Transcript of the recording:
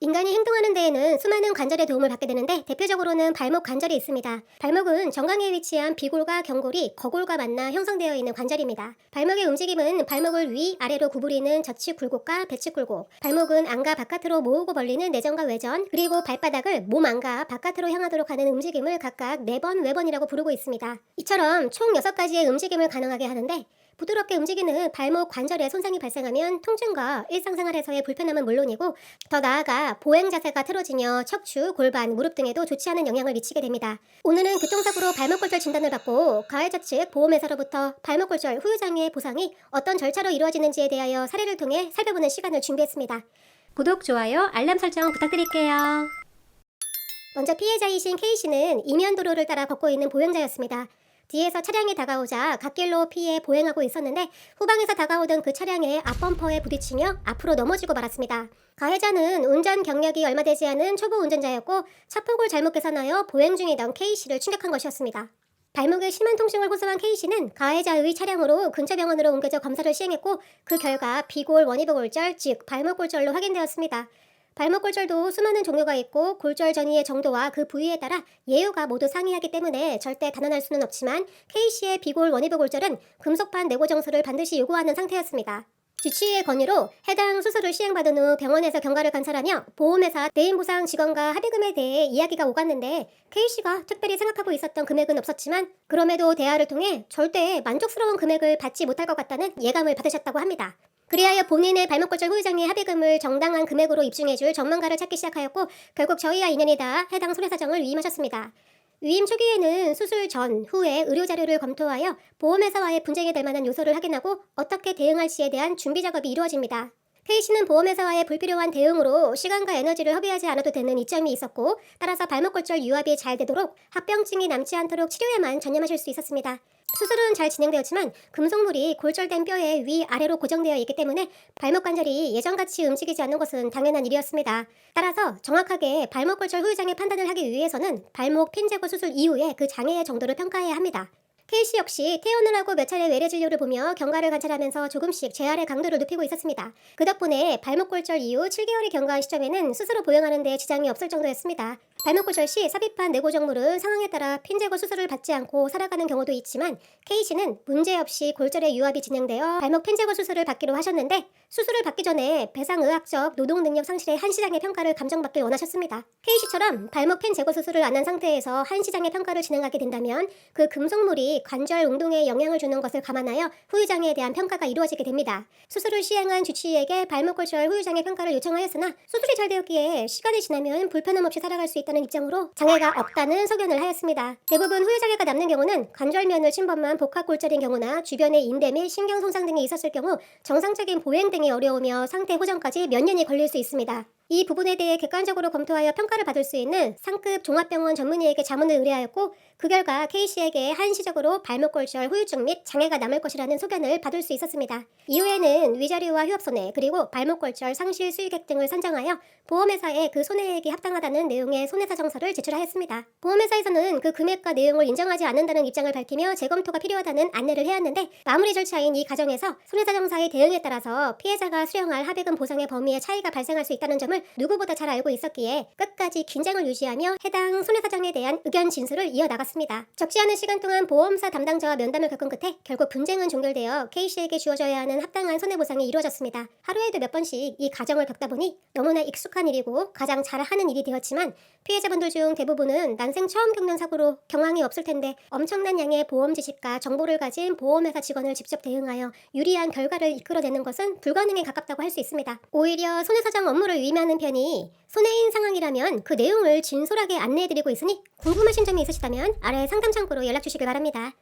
인간이 행동하는 데에는 수많은 관절의 도움을 받게 되는데 대표적으로는 발목 관절이 있습니다. 발목은 정강이에 위치한 비골과 경골이 거골과 만나 형성되어 있는 관절입니다. 발목의 움직임은 발목을 위, 아래로 구부리는 좌측 굴곡과 배측 굴곡, 발목은 안과 바깥으로 모으고 벌리는 내전과 외전, 그리고 발바닥을 몸 안과 바깥으로 향하도록 하는 움직임을 각각 내번, 외번이라고 부르고 있습니다. 이처럼 총 6가지의 움직임을 가능하게 하는데 부드럽게 움직이는 발목 관절에 손상이 발생하면 통증과 일상생활에서의 불편함은 물론이고 더 나아가 보행 자세가 틀어지며 척추, 골반, 무릎 등에도 좋지 않은 영향을 미치게 됩니다. 오늘은 교통사고로 발목골절 진단을 받고 가해자 측 보험회사로부터 발목골절 후유장애 보상이 어떤 절차로 이루어지는지에 대하여 사례를 통해 살펴보는 시간을 준비했습니다. 구독, 좋아요, 알람 설정 부탁드릴게요. 먼저 피해자이신 K씨는 이면도로를 따라 걷고 있는 보행자였습니다. 뒤에서 차량이 다가오자 갓길로 피해 보행하고 있었는데 후방에서 다가오던 그 차량의 앞범퍼에 부딪히며 앞으로 넘어지고 말았습니다. 가해자는 운전 경력이 얼마 되지 않은 초보 운전자였고 차폭을 잘못 계산하여 보행 중이던 K씨를 충격한 것이었습니다. 발목에 심한 통증을 호소한 K씨는 가해자의 차량으로 근처 병원으로 옮겨져 검사를 시행했고 그 결과 비골 원위부 골절, 즉 발목골절로 확인되었습니다. 발목골절도 수많은 종류가 있고 골절 전이의 정도와 그 부위에 따라 예후가 모두 상이하기 때문에 절대 단언할 수는 없지만 K씨의 비골 원위부 골절은 금속판 내고 정수를 반드시 요구하는 상태였습니다. 주치의의 건의로 해당 수술을 시행받은 후 병원에서 경과를 관찰하며 보험회사 대인보상 직원과 합의금에 대해 이야기가 오갔는데 K씨가 특별히 생각하고 있었던 금액은 없었지만 그럼에도 대화를 통해 절대 만족스러운 금액을 받지 못할 것 같다는 예감을 받으셨다고 합니다. 그리하여 본인의 발목골절 후유장애 합의금을 정당한 금액으로 입증해줄 전문가를 찾기 시작하였고 결국 저희와 인연이 닿아 해당 손해사정을 위임하셨습니다. 위임 초기에는 수술 전, 후에 의료자료를 검토하여 보험회사와의 분쟁이 될 만한 요소를 확인하고 어떻게 대응할지에 대한 준비 작업이 이루어집니다. K씨는 보험회사와의 불필요한 대응으로 시간과 에너지를 허비하지 않아도 되는 이점이 있었고 따라서 발목골절 유압이 잘 되도록 합병증이 남지 않도록 치료에만 전념하실 수 있었습니다. 수술은 잘 진행되었지만 금속물이 골절된 뼈에 위아래로 고정되어 있기 때문에 발목 관절이 예전같이 움직이지 않는 것은 당연한 일이었습니다. 따라서 정확하게 발목골절 후유장애 판단을 하기 위해서는 발목 핀 제거 수술 이후에 그 장애의 정도를 평가해야 합니다. K씨 역시 퇴원을 하고 몇 차례 외래 진료를 보며 경과를 관찰하면서 조금씩 재활의 강도를 높이고 있었습니다. 그 덕분에 발목골절 이후 7개월이 경과한 시점에는 스스로 보행하는 데 지장이 없을 정도였습니다. 발목골절 시 삽입한 내고정물은 상황에 따라 핀 제거 수술을 받지 않고 살아가는 경우도 있지만 K씨는 문제없이 골절의 유압이 진행되어 발목 핀 제거 수술을 받기로 하셨는데 수술을 받기 전에 배상의학적 노동능력 상실의 한시장의 평가를 감정받길 원하셨습니다. K씨처럼 발목 핀 제거 수술을 안 한 상태에서 한시장의 평가를 진행하게 된다면 그 금속물이 관절 운동에 영향을 주는 것을 감안하여 후유장애에 대한 평가가 이루어지게 됩니다. 수술을 시행한 주치의에게 발목골절 후유장애 평가를 요청하였으나 수술이 잘 되었기에 시간이 지나면 불편함 없이 살아갈 수 있다는 입장으로 장애가 없다는 소견을 하였습니다. 대부분 후유장애가 남는 경우는 관절면을 침범한 복합골절인 경우나 주변에 인대 및 신경 손상 등이 있었을 경우 정상적인 보행 등이 어려우며 상태 호전까지 몇 년이 걸릴 수 있습니다. 이 부분에 대해 객관적으로 검토하여 평가를 받을 수 있는 상급 종합병원 전문의에게 자문을 의뢰하였고 그 결과 K씨에게 한시적으로 발목골절 후유증 및 장애가 남을 것이라는 소견을 받을 수 있었습니다. 이후에는 위자료와 휴업손해 그리고 발목골절 상실 수익액 등을 산정하여 보험회사에 그 손해액이 합당하다는 내용의 손해사정서를 제출하였습니다. 보험회사에서는 그 금액과 내용을 인정하지 않는다는 입장을 밝히며 재검토가 필요하다는 안내를 해왔는데 마무리 절차인 이 과정에서 손해사정사의 대응에 따라서 피해자가 수령할 합의금 보상의 범위에 차이가 발생할 수 있다는 점을 누구보다 잘 알고 있었기에 끝까지 긴장을 유지하며 해당 손해사정에 대한 의견 진술을 이어나갔습니다. 적지 않은 시간 동안 보험사 담당자와 면담을 겪은 끝에 결국 분쟁은 종결되어 K씨에게 주어져야 하는 합당한 손해보상이 이루어졌습니다. 하루에도 몇 번씩 이 과정을 겪다 보니 너무나 익숙한 일이고 가장 잘하는 일이 되었지만 피해자분들 중 대부분은 난생 처음 겪는 사고로 경황이 없을 텐데 엄청난 양의 보험 지식과 정보를 가진 보험회사 직원을 직접 대응하여 유리한 결과를 이끌어내는 것은 불가능에 가깝다고 할 수 있습니다. 오히려 손해사정 업무를 위임하는 편이 손해인 상황이라면 그 내용을 진솔하게 안내해드리고 있으니 궁금하신 점이 있으시다면 아래 상담 창구로 연락 주시길 바랍니다.